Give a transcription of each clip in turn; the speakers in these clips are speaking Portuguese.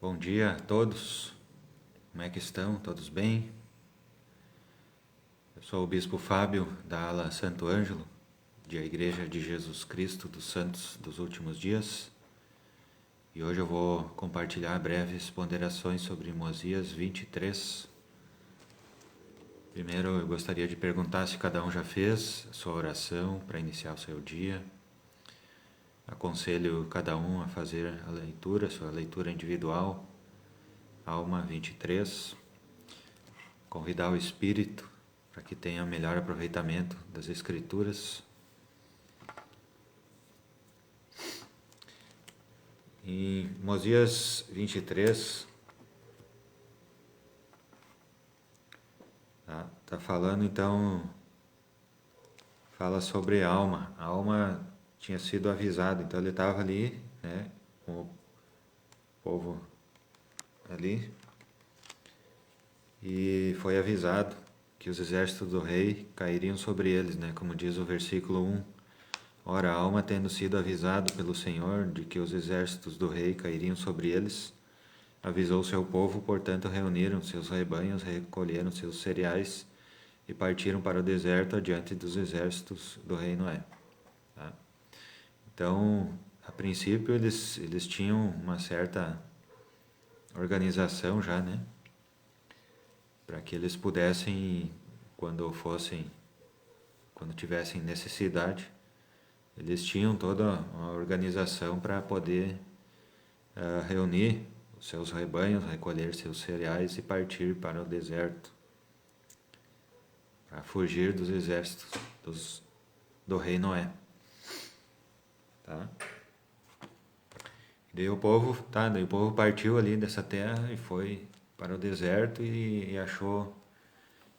Bom dia a todos, como é que estão? Todos bem? Eu sou o Bispo Fábio, da ala Santo Ângelo, da Igreja de Jesus Cristo dos Santos dos Últimos Dias, e hoje eu vou compartilhar breves ponderações sobre Mosias 23. Primeiro eu gostaria de perguntar se cada um já fez a sua oração para iniciar o seu dia. Aconselho cada um a fazer a leitura, sua leitura individual, Alma 23, convidar o Espírito para que tenha melhor aproveitamento das Escrituras. Em Mosias 23, tá falando então, fala sobre a alma. A alma tinha sido avisada, então ele estava ali, né, com o povo ali, e foi avisado que os exércitos do rei cairiam sobre eles, né, como diz o versículo 1. Ora, a alma, tendo sido avisado pelo Senhor de que os exércitos do rei cairiam sobre eles, avisou seu povo, portanto reuniram seus rebanhos, recolheram seus cereais e partiram para o deserto adiante dos exércitos do rei Noé. Tá? Então, a princípio eles tinham uma certa organização já, né? Para que eles pudessem, quando tivessem necessidade, eles tinham toda uma organização para poder reunir os seus rebanhos, recolher seus cereais e partir para o deserto, para fugir dos exércitos do rei Noé. Tá? Daí o povo partiu ali dessa terra e foi para o deserto e achou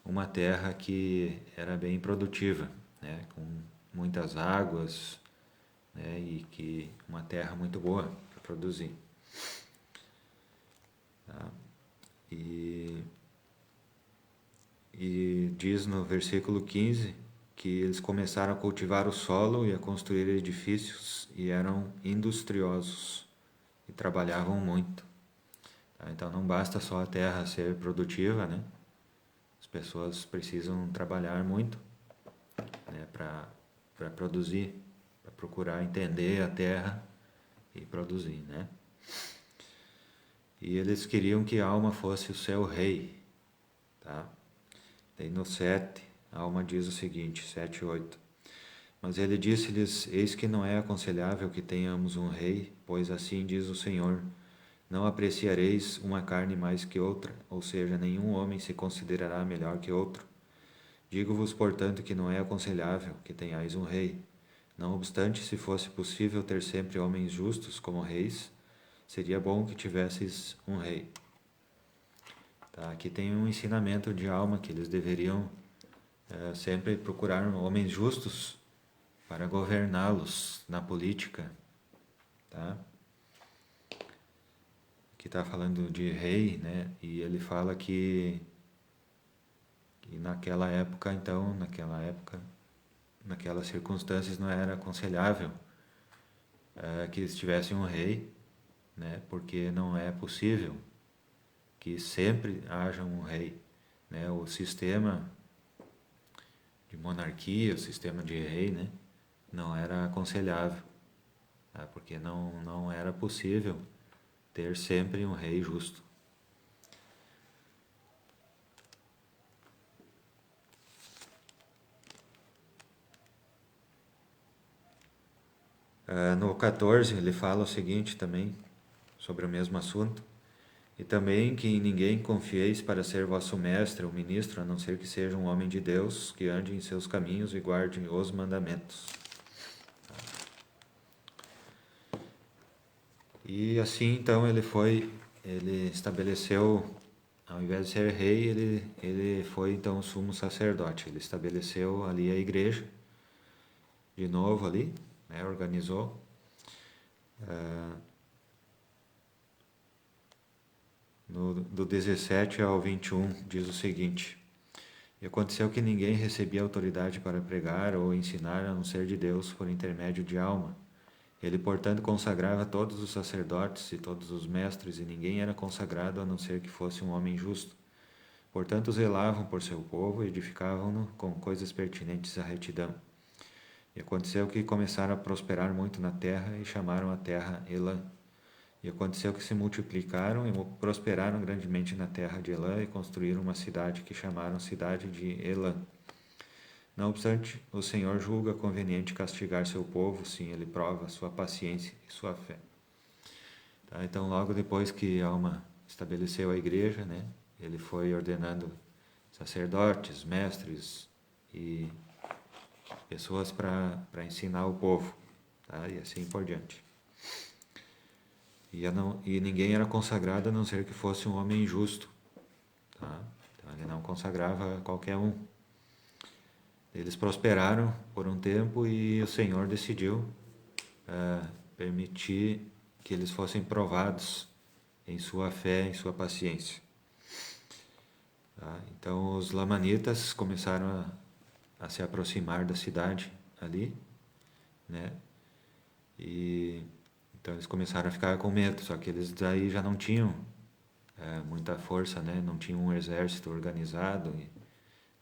uma terra que era bem produtiva, né, com muitas águas, né, e que uma terra muito boa para produzir. Tá? E diz no versículo 15 que eles começaram a cultivar o solo e a construir edifícios e eram industriosos e trabalhavam muito. Tá? Então não basta só a terra ser produtiva, né? As pessoas precisam trabalhar muito, né, para produzir, para procurar entender a terra e produzir, né? E eles queriam que a alma fosse o seu rei, tá? Daí no 7, a alma diz o seguinte, 7 e 8. Mas ele disse-lhes, eis que não é aconselhável que tenhamos um rei, pois assim diz o Senhor, não apreciareis uma carne mais que outra, ou seja, nenhum homem se considerará melhor que outro. Digo-vos, portanto, que não é aconselhável que tenhais um rei. Não obstante, se fosse possível ter sempre homens justos como reis, seria bom que tivesseis um rei. Tá? Aqui tem um ensinamento de alma que eles deveriam sempre procurar homens justos para governá-los na política. Tá? Aqui está falando de rei, né? E ele fala que naquela época, então, naquelas circunstâncias não era aconselhável que eles tivessem um rei, né? Porque não é possível que sempre haja um rei, né? O sistema de monarquia, o sistema de rei, né? Não era aconselhável, tá? Porque não era possível ter sempre um rei justo. No 14 ele fala o seguinte também, sobre o mesmo assunto. E também que em ninguém confieis para ser vosso mestre ou ministro, a não ser que seja um homem de Deus, que ande em seus caminhos e guarde os mandamentos. E assim então ele estabeleceu, ao invés de ser rei, ele foi então o sumo sacerdote. Ele estabeleceu ali a igreja, de novo ali, né, organizou. Do 17 ao 21 diz o seguinte: E aconteceu que ninguém recebia autoridade para pregar ou ensinar a não ser de Deus por intermédio de alma. Ele, portanto, consagrava todos os sacerdotes e todos os mestres, e ninguém era consagrado a não ser que fosse um homem justo. Portanto, zelavam por seu povo e edificavam-no com coisas pertinentes à retidão. E aconteceu que começaram a prosperar muito na terra e chamaram a terra Elã. E aconteceu que se multiplicaram e prosperaram grandemente na terra de Elã e construíram uma cidade que chamaram cidade de Elã. Não obstante, o Senhor julga conveniente castigar seu povo, sim, ele prova sua paciência e sua fé. Tá? Então, logo depois que Alma estabeleceu a igreja, né, ele foi ordenando sacerdotes, mestres e pessoas para ensinar o povo, tá? E assim por diante. E ninguém era consagrado a não ser que fosse um homem justo. Tá? Então, ele não consagrava qualquer um. Eles prosperaram por um tempo e o Senhor decidiu permitir que eles fossem provados em sua fé, em sua paciência. Tá? Então os lamanitas começaram a se aproximar da cidade ali, né? E então eles começaram a ficar com medo, só que eles daí já não tinham muita força, né? Não tinham um exército organizado, e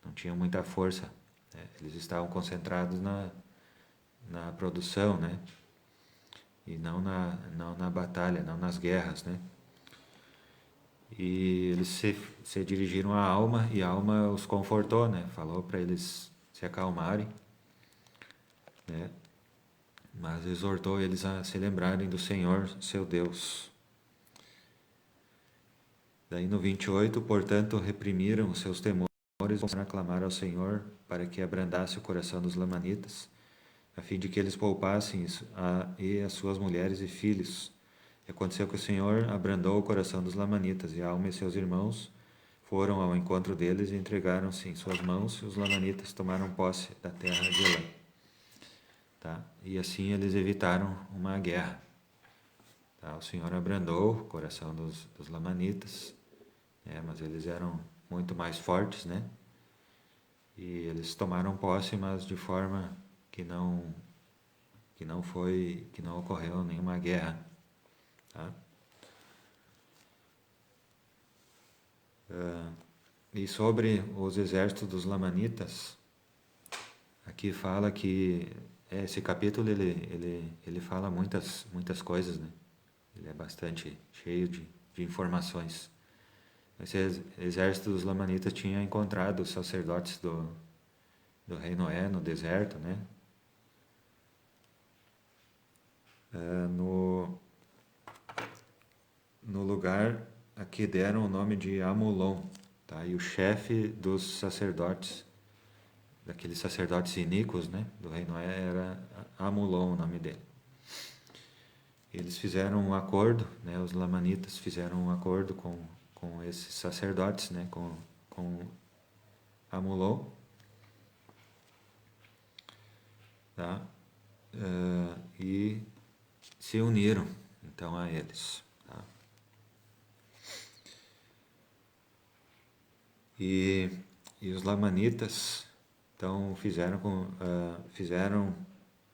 não tinham muita força, né? Eles estavam concentrados na produção, né? E não na batalha, não nas guerras, né? E eles se dirigiram à Alma, e a Alma os confortou, né? Falou para eles se acalmarem, né? Mas exortou eles a se lembrarem do Senhor, seu Deus. Daí no 28, portanto, reprimiram os seus temores para clamar ao Senhor para que abrandasse o coração dos lamanitas, a fim de que eles poupassem e as suas mulheres e filhos. E aconteceu que o Senhor abrandou o coração dos lamanitas, e Alma e seus irmãos foram ao encontro deles e entregaram-se em suas mãos, e os lamanitas tomaram posse da terra de Elã. Tá? E assim eles evitaram uma guerra. Tá? O Senhor abrandou o coração dos lamanitas, mas eles eram muito mais fortes, né? E eles tomaram posse, mas de forma que não ocorreu nenhuma guerra. Tá? E sobre os exércitos dos lamanitas, aqui fala que esse capítulo ele fala muitas coisas, né? Ele é bastante cheio de informações. Esse exército dos lamanitas tinha encontrado os sacerdotes do rei Noé no deserto, né? No lugar a que deram o nome de Amulon, tá? E o chefe dos sacerdotes, daqueles sacerdotes iníquos, né, do rei Noé, era Amulon, o nome dele. Eles fizeram um acordo, né, os lamanitas fizeram um acordo com esses sacerdotes, né, com Amulon, tá? E se uniram então a eles. Tá? E os lamanitas então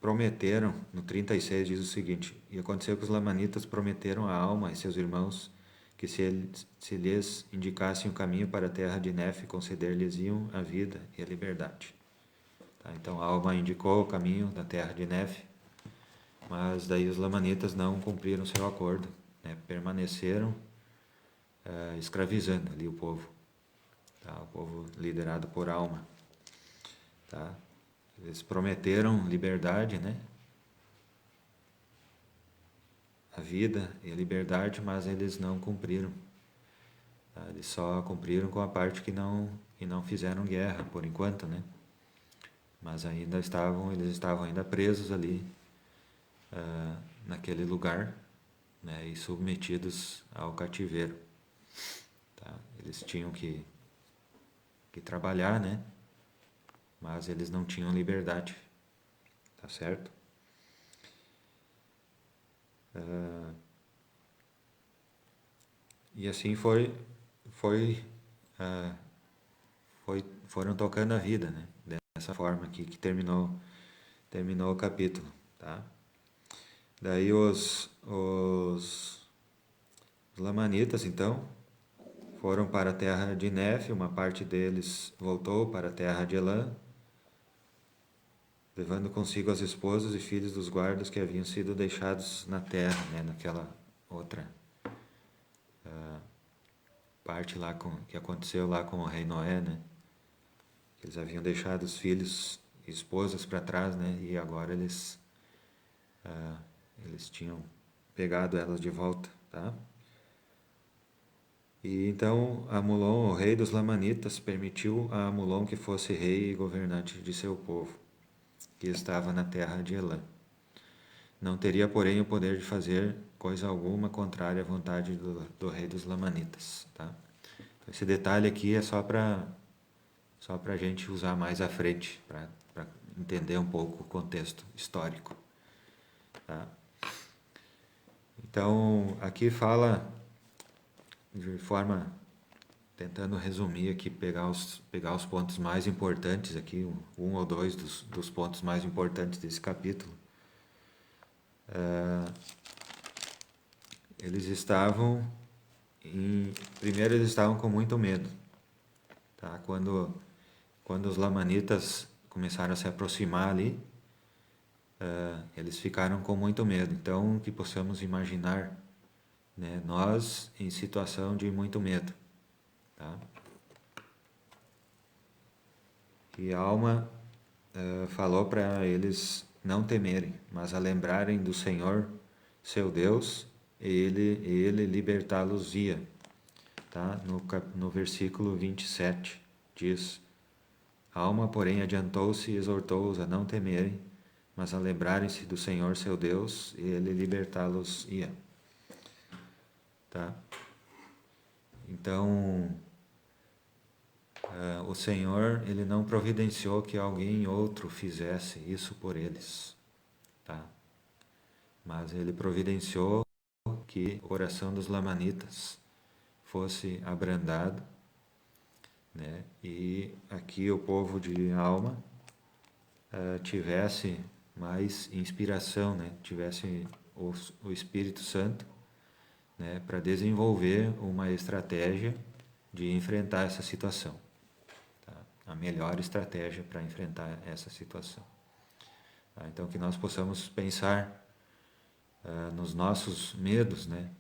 prometeram, no 36 diz o seguinte: e aconteceu que os lamanitas prometeram a Alma e seus irmãos que se lhes indicassem o caminho para a terra de Nefe, conceder-lhes-iam a vida e a liberdade. Tá? Então a Alma indicou o caminho da terra de Nefe, mas daí os lamanitas não cumpriram seu acordo, né? Permaneceram escravizando ali o povo, tá? O povo liderado por Alma. Tá? Eles prometeram liberdade, né? A vida e a liberdade, mas eles não cumpriram. Tá? Eles só cumpriram com a parte que não fizeram guerra, por enquanto, né? Mas eles estavam ainda presos ali, naquele lugar, né? E submetidos ao cativeiro. Tá? Eles tinham que trabalhar, né? Mas eles não tinham liberdade, tá certo? E assim foram tocando a vida, né? Dessa forma aqui que terminou o capítulo, tá? Daí os lamanitas, então, foram para a terra de Nefe, uma parte deles voltou para a terra de Elã, levando consigo as esposas e filhos dos guardas que haviam sido deixados na terra, né, naquela outra parte lá que aconteceu lá com o rei Noé, né? Eles haviam deixado os filhos e esposas para trás, né? E agora eles tinham pegado elas de volta, tá? E então Amulon, o rei dos Lamanitas, permitiu a Amulon que fosse rei e governante de seu povo, que estava na terra de Elã. Não teria, porém, o poder de fazer coisa alguma contrária à vontade do rei dos Lamanitas, tá? Então, esse detalhe aqui é só para a gente usar mais à frente, para entender um pouco o contexto histórico, tá? Então, aqui fala de forma, tentando resumir aqui, pegar os pontos mais importantes aqui, um ou dois dos pontos mais importantes desse capítulo. Eles estavam, primeiro eles estavam com muito medo, tá? Quando os lamanitas começaram a se aproximar ali, eles ficaram com muito medo. Então, que possamos imaginar, né, nós em situação de muito medo, tá? E a alma falou para eles não temerem, mas a lembrarem do Senhor, seu Deus, e ele libertá-los-ia. Tá? No versículo 27 diz: a alma, porém, adiantou-se e exortou-os a não temerem, mas a lembrarem-se do Senhor, seu Deus, e ele libertá-los-ia. Tá? Então, o Senhor, ele não providenciou que alguém outro fizesse isso por eles, tá? Mas ele providenciou que a oração dos lamanitas fosse abrandada, né? E aqui o povo de Alma tivesse mais inspiração, né? Tivesse o Espírito Santo, né? Para desenvolver uma estratégia de enfrentar essa situação. A melhor estratégia para enfrentar essa situação. Então, que nós possamos pensar nos nossos medos, né?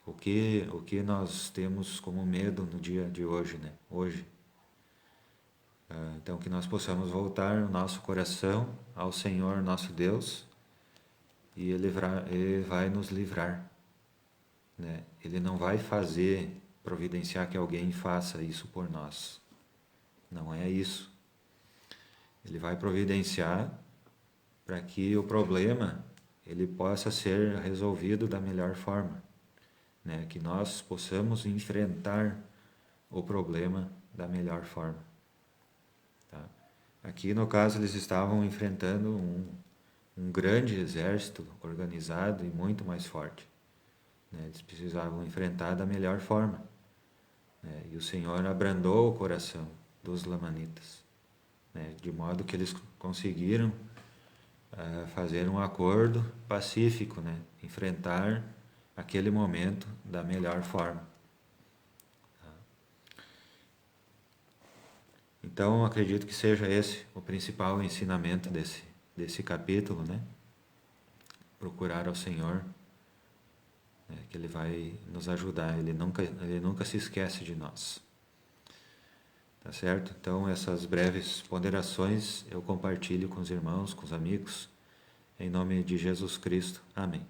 O que nós temos como medo no dia de hoje, né? Hoje. Então, que nós possamos voltar o nosso coração ao Senhor, nosso Deus, e Ele vai nos livrar, né? Ele não vai providenciar que alguém faça isso por nós. Não é isso. Ele vai providenciar para que o problema ele possa ser resolvido da melhor forma, né? Que nós possamos enfrentar o problema da melhor forma. Tá? Aqui, no caso, eles estavam enfrentando um grande exército organizado e muito mais forte, né? Eles precisavam enfrentar da melhor forma, né? E o Senhor abrandou o coração dos lamanitas, né? De modo que eles conseguiram fazer um acordo pacífico, né? Enfrentar aquele momento da melhor forma. Então, acredito que seja esse o principal ensinamento desse capítulo, né? Procurar ao Senhor, né? Que Ele vai nos ajudar, Ele nunca se esquece de nós. Tá certo? Então, essas breves ponderações eu compartilho com os irmãos, com os amigos, em nome de Jesus Cristo. Amém.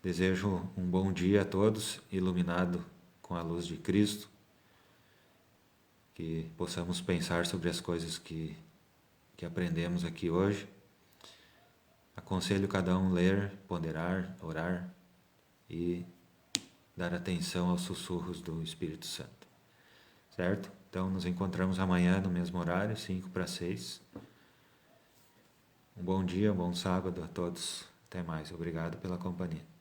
Desejo um bom dia a todos, iluminado com a luz de Cristo, que possamos pensar sobre as coisas que aprendemos aqui hoje. Aconselho cada um ler, ponderar, orar e dar atenção aos sussurros do Espírito Santo. Certo? Então, nos encontramos amanhã no mesmo horário, 5:45. Um bom dia, um bom sábado a todos. Até mais. Obrigado pela companhia.